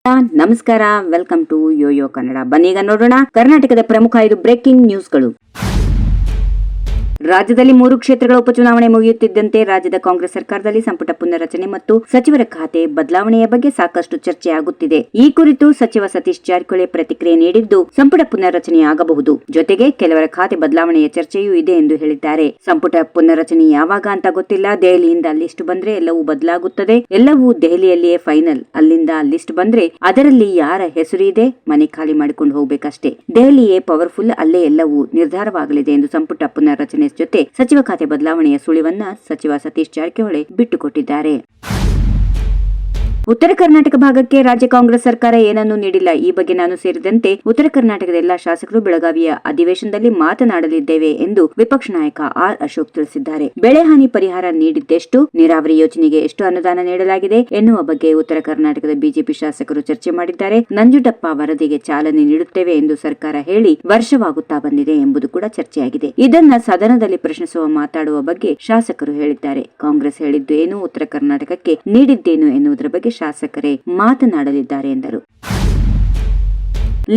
ನಮಸ್ಕಾರ, welcome to Yoyo Kannada. ಬನ್ನೀಗ ನೋಡೋಣ ಕರ್ನಾಟಕದ ಪ್ರಮುಖ 5 ಬ್ರೇಕಿಂಗ್ ನ್ಯೂಸ್ಗಳು. ರಾಜ್ಯದಲ್ಲಿ 3 ಕ್ಷೇತ್ರಗಳ ಉಪಚುನಾವಣೆ ಮುಗಿಯುತ್ತಿದ್ದಂತೆ ರಾಜ್ಯದ ಕಾಂಗ್ರೆಸ್ ಸರ್ಕಾರದಲ್ಲಿ ಸಂಪುಟ ಪುನರ್ರಚನೆ ಮತ್ತು ಸಚಿವರ ಖಾತೆ ಬದಲಾವಣೆಯ ಬಗ್ಗೆ ಸಾಕಷ್ಟು ಚರ್ಚೆ ಆಗುತ್ತಿದೆ. ಈ ಕುರಿತು ಸಚಿವ ಸತೀಶ್ ಜಾರಕಿಹೊಳಿ ಪ್ರತಿಕ್ರಿಯೆ ನೀಡಿದ್ದು, ಸಂಪುಟ ಪುನರ್ರಚನೆಯಾಗಬಹುದು, ಜೊತೆಗೆ ಕೆಲವರ ಖಾತೆ ಬದಲಾವಣೆಯ ಚರ್ಚೆಯೂ ಇದೆ ಎಂದು ಹೇಳಿದ್ದಾರೆ. ಸಂಪುಟ ಪುನರ್ರಚನೆ ಯಾವಾಗ ಅಂತ ಗೊತ್ತಿಲ್ಲ. ದೆಹಲಿಯಿಂದ ಲಿಸ್ಟ್ ಬಂದ್ರೆ ಎಲ್ಲವೂ ಬದಲಾಗುತ್ತದೆ. ಎಲ್ಲವೂ ದೆಹಲಿಯಲ್ಲಿಯೇ ಫೈನಲ್. ಅಲ್ಲಿಂದ ಲಿಸ್ಟ್ ಬಂದ್ರೆ ಅದರಲ್ಲಿ ಯಾರ ಹೆಸರು ಇದೆ, ಮನೆ ಖಾಲಿ ಮಾಡಿಕೊಂಡು ಹೋಗ್ಬೇಕಷ್ಟೇ. ದೆಹಲಿಯೇ ಪವರ್ಫುಲ್, ಅಲ್ಲೇ ಎಲ್ಲವೂ ನಿರ್ಧಾರವಾಗಲಿದೆ ಎಂದು ಸಂಪುಟ ಪುನರ್ರಚನೆ ಜೊತೆ ಸಚಿವ ಖಾತೆ ಬದಲಾವಣೆಯ ಸುಳಿವನ್ನ ಸಚಿವ ಸತೀಶ್ ಜಾರಕಿಹೊಳಿ ಬಿಟ್ಟುಕೊಟ್ಟಿದ್ದಾರೆ. ಉತ್ತರ ಕರ್ನಾಟಕ ಭಾಗಕ್ಕೆ ರಾಜ್ಯ ಕಾಂಗ್ರೆಸ್ ಸರ್ಕಾರ ಏನನ್ನೂ ನೀಡಿಲ್ಲ. ಈ ಬಗ್ಗೆ ನಾನು ಸೇರಿದಂತೆ ಉತ್ತರ ಕರ್ನಾಟಕದ ಎಲ್ಲಾ ಶಾಸಕರು ಬೆಳಗಾವಿಯ ಅಧಿವೇಶನದಲ್ಲಿ ಮಾತನಾಡಲಿದ್ದೇವೆ ಎಂದು ವಿಪಕ್ಷ ನಾಯಕ ಆರ್ ಅಶೋಕ್ ತಿಳಿಸಿದ್ದಾರೆ. ಬೆಳೆ ಹಾನಿ ಪರಿಹಾರ ನೀಡಿದ್ದೆಷ್ಟು, ನೀರಾವರಿ ಯೋಜನೆಗೆ ಎಷ್ಟು ಅನುದಾನ ನೀಡಲಾಗಿದೆ ಎನ್ನುವ ಬಗ್ಗೆ ಉತ್ತರ ಕರ್ನಾಟಕದ ಬಿಜೆಪಿ ಶಾಸಕರು ಚರ್ಚೆ ಮಾಡಿದ್ದಾರೆ. ನಂಜುಂಡಪ್ಪ ವರದಿಗೆ ಚಾಲನೆ ನೀಡುತ್ತೇವೆ ಎಂದು ಸರ್ಕಾರ ಹೇಳಿ ವರ್ಷವಾಗುತ್ತಾ ಬಂದಿದೆ ಎಂಬುದು ಕೂಡ ಚರ್ಚೆಯಾಗಿದೆ. ಇದನ್ನ ಸದನದಲ್ಲಿ ಪ್ರಶ್ನಿಸುವ ಮಾತಾಡುವ ಬಗ್ಗೆ ಶಾಸಕರು ಹೇಳಿದ್ದಾರೆ. ಕಾಂಗ್ರೆಸ್ ಹೇಳಿದ್ದು ಏನು, ಉತ್ತರ ಕರ್ನಾಟಕಕ್ಕೆ ನೀಡಿದ್ದೇನು ಎನ್ನುವುದರ ಬಗ್ಗೆ ಶಾಸಕರೇ ಮಾತನಾಡಲಿದ್ದಾರೆ ಎಂದರು.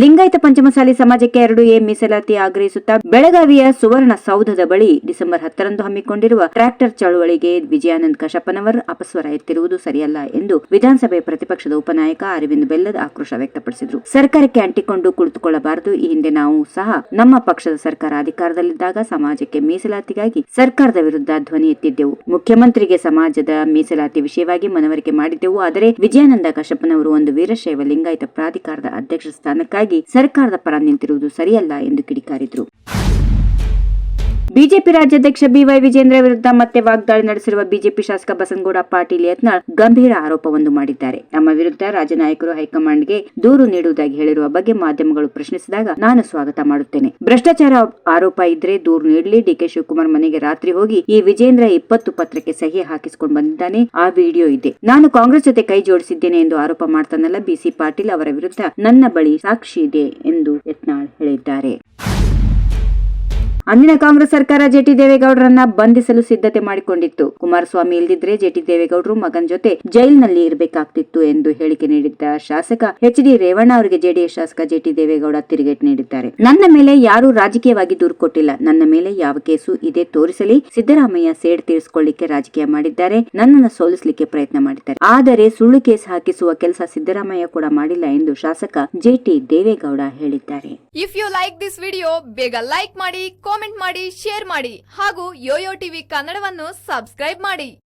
ಲಿಂಗಾಯತ ಪಂಚಮಸಾಲಿ ಸಮಾಜಕ್ಕೆ 2A ಮೀಸಲಾತಿ ಆಗ್ರಹಿಸುತ್ತಾ ಬೆಳಗಾವಿಯ ಸುವರ್ಣ ಸೌಧದ ಬಳಿ ಡಿಸೆಂಬರ್ 10ರಂದು ಹಮ್ಮಿಕೊಂಡಿರುವ ಟ್ರ್ಯಾಕ್ಟರ್ ಚಳವಳಿಗೆ ವಿಜಯಾನಂದ್ ಕಶಪ್ಪನವರ್ ಅಪಸ್ವರ ಎತ್ತಿರುವುದು ಸರಿಯಲ್ಲ ಎಂದು ವಿಧಾನಸಭೆ ಪ್ರತಿಪಕ್ಷದ ಉಪನಾಯಕ ಅರವಿಂದ್ ಬೆಲ್ಲದ್ ಆಕ್ರೋಶ ವ್ಯಕ್ತಪಡಿಸಿದರು. ಸರ್ಕಾರಕ್ಕೆ ಅಂಟಿಕೊಂಡು ಕುಳಿತುಕೊಳ್ಳಬಾರದು. ಈ ಹಿಂದೆ ನಾವು ಸಹ ನಮ್ಮ ಪಕ್ಷದ ಸರ್ಕಾರ ಅಧಿಕಾರದಲ್ಲಿದ್ದಾಗ ಸಮಾಜಕ್ಕೆ ಮೀಸಲಾತಿಗಾಗಿ ಸರ್ಕಾರದ ವಿರುದ್ಧ ಧ್ವನಿ ಎತ್ತಿದ್ದೆವು. ಮುಖ್ಯಮಂತ್ರಿಗೆ ಸಮಾಜದ ಮೀಸಲಾತಿ ವಿಷಯವಾಗಿ ಮನವರಿಕೆ ಮಾಡಿದ್ದೆವು. ಆದರೆ ವಿಜಯಾನಂದ ಕಶಪ್ಪನವರು ಒಂದು ವೀರಶೈವ ಲಿಂಗಾಯತ ಪ್ರಾಧಿಕಾರದ ಅಧ್ಯಕ್ಷ ಸ್ಥಾನಕ್ಕಾಗಿ ಸರ್ಕಾರದ ಪರ ನಿಂತಿರುವುದು ಸರಿಯಲ್ಲ ಎಂದು ಕಿಡಿಕಾರಿದರು. ಬಿಜೆಪಿ ರಾಜ್ಯಾಧ್ಯಕ್ಷ ಬಿವೈ ವಿಜೇಂದ್ರ ವಿರುದ್ಧ ಮತ್ತೆ ವಾಗ್ದಾಳಿ ನಡೆಸಿರುವ ಬಿಜೆಪಿ ಶಾಸಕ ಬಸನಗೌಡ ಪಾಟೀಲ್ ಯತ್ನಾಳ್ ಗಂಭೀರ ಆರೋಪವೊಂದು ಮಾಡಿದ್ದಾರೆ. ನಮ್ಮ ವಿರುದ್ಧ ರಾಜ್ಯ ನಾಯಕರು ಹೈಕಮಾಂಡ್ಗೆ ದೂರು ನೀಡುವುದಾಗಿ ಹೇಳಿರುವ ಬಗ್ಗೆ ಮಾಧ್ಯಮಗಳು ಪ್ರಶ್ನಿಸಿದಾಗ ನಾನು ಸ್ವಾಗತ ಮಾಡುತ್ತೇನೆ. ಭ್ರಷ್ಟಾಚಾರ ಆರೋಪ ಇದ್ರೆ ದೂರು ನೀಡಲಿ. ಡಿಕೆ ಶಿವಕುಮಾರ್ ಮನೆಗೆ ರಾತ್ರಿ ಹೋಗಿ ಈ ವಿಜೇಂದ್ರ 20 ಪತ್ರಕ್ಕೆ ಸಹಿ ಹಾಕಿಸಿಕೊಂಡು ಬಂದಿದ್ದಾನೆ. ಆ ವಿಡಿಯೋ ಇದೆ. ನಾನು ಕಾಂಗ್ರೆಸ್ ಜೊತೆ ಕೈ ಜೋಡಿಸಿದ್ದೇನೆ ಎಂದು ಆರೋಪ ಮಾಡ್ತಾನಲ್ಲ ಬಿಸಿ ಪಾಟೀಲ್, ಅವರ ವಿರುದ್ಧ ನನ್ನ ಬಳಿ ಸಾಕ್ಷಿ ಇದೆ ಎಂದು ಯತ್ನಾಳ್ ಹೇಳಿದ್ದಾರೆ. ಅಂದಿನ ಕಾಂಗ್ರೆಸ್ ಸರ್ಕಾರ ಜೆಟಿ ದೇವೇಗೌಡರನ್ನ ಬಂಧಿಸಲು ಸಿದ್ಧತೆ ಮಾಡಿಕೊಂಡಿತ್ತು. ಕುಮಾರಸ್ವಾಮಿ ಇಲ್ದಿದ್ರೆ ಜೆಟಿ ದೇವೇಗೌಡರು ಮಗನ್ ಜೊತೆ ಜೈಲಿನಲ್ಲಿ ಇರಬೇಕಾಗ್ತಿತ್ತು ಎಂದು ಹೇಳಿಕೆ ನೀಡಿದ್ದ ಶಾಸಕ ಎಚ್.ಡಿ. ರೇವಣ್ಣ ಅವರಿಗೆ ಜೆಡಿಎಸ್ ಶಾಸಕ ಜೆಟಿ ದೇವೇಗೌಡ ತಿರುಗೇಟು ನೀಡಿದ್ದಾರೆ. ನನ್ನ ಮೇಲೆ ಯಾರೂ ರಾಜಕೀಯವಾಗಿ ದೂರು ಕೊಟ್ಟಿಲ್ಲ. ನನ್ನ ಮೇಲೆ ಯಾವ ಕೇಸು ಇದೆ ತೋರಿಸಲಿ. ಸಿದ್ದರಾಮಯ್ಯ ಸೇಡ್ ತೀರಿಸಿಕೊಳ್ಳಿಕ್ಕೆ ರಾಜಕೀಯ ಮಾಡಿದ್ದಾರೆ. ನನ್ನನ್ನು ಸೋಲಿಸಲಿಕ್ಕೆ ಪ್ರಯತ್ನ ಮಾಡಿದ್ದಾರೆ. ಆದರೆ ಸುಳ್ಳು ಕೇಸ್ ಹಾಕಿಸುವ ಕೆಲಸ ಸಿದ್ದರಾಮಯ್ಯ ಕೂಡ ಮಾಡಿಲ್ಲ ಎಂದು ಶಾಸಕ ಜೆಟಿ ದೇವೇಗೌಡ ಹೇಳಿದ್ದಾರೆ. If you like this video, ಬೇಗ ಲೈಕ್ ಮಾಡಿ, ಕಾಮೆಂಟ್ ಮಾಡಿ, ಶೇರ್ ಮಾಡಿ ಹಾಗೂ ಯೋಯೋ ಟಿವಿ ಕನ್ನಡವನ್ನು ಸಬ್ಸ್ಕ್ರೈಬ್ ಮಾಡಿ.